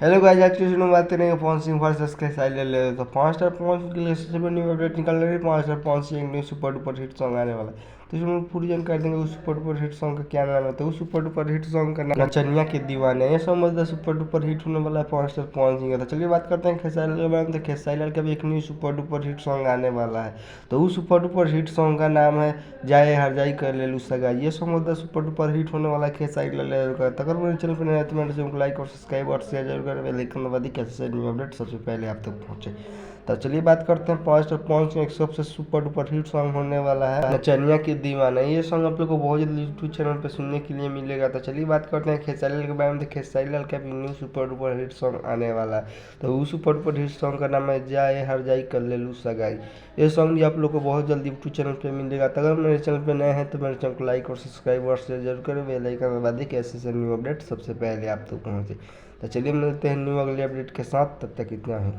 Hello guys, आज की video में बात करेंगे पवन सिंह वर्सेस खेसारी लाल। तो 5 स्टार पवन के लिए सबसे बड़ी न्यू अपडेट निकल रही है। 5 स्टार पवन सिंह एक new super duper hit song आने वाला है। तो इसमें पूरी जानकारी देंगे उस सुपर डुपर हिट सॉन्ग का क्या नाम है। तो उस सुपर डुपर हिट सॉन्ग का नाम नचनिया के दीवाने। ये सॉन्ग मतलब सुपर डुपर हिट होने वाला है 5 स्टार पवन सिंह का। तो चलिए बात करते हैं खेसारी लाल के बारे में। तो खेसारी लाल का भी एक new super duper hit song आने वाला है। तो उस सुपर डुपर हिट सॉन्ग का नाम है जाए हर जाई कर ले लू सगाई। ये सॉन्ग मतलब सुपर डुपर हिट होने वाला है खेसारी लाल का। तो अगर मेरे चैनल पर नया है तो मेरे चैनल को लाइक और सब्सक्राइब और शेयर जरूर करें। बेल आइकन दबा दी कैसे न्यू अपडेट सबसे पहले आप तक पहुंचे। तो चलिए बात करते हैं 5 स्टार पवन सिंह एक सबसे सुपर डुपर हिट सॉन्ग होने वाला है नचनिया की दीवाना। ये सॉन्ग आप लोग को बहुत जल्दी यूट्यूब चैनल पे सुनने के लिए मिलेगा। तो चलिए बात करते हैं खेसारी लाल के बारे में। तो खेसारी लाल का भी new super duper hit song आने वाला है। तो उस सुपर डुपर हिट सॉन्ग का नाम है जाए हर जाई कर ले लू सगाई। ये सॉन्ग भी आप लोग को बहुत जल्दी यूट्यूब चैनल पे मिलेगा। तो अगर मेरे चैनल पे नए हैं तो मेरे चैनल को लाइक और सब्सक्राइब और शेयर जरूर करें। बेल आइकन दबा दें कैसे से न्यू अपडेट सबसे पहले आप तक पहुँचे। तो चलिए मिलते हैं न्यू अगले अपडेट के साथ, तब तक इतना ही।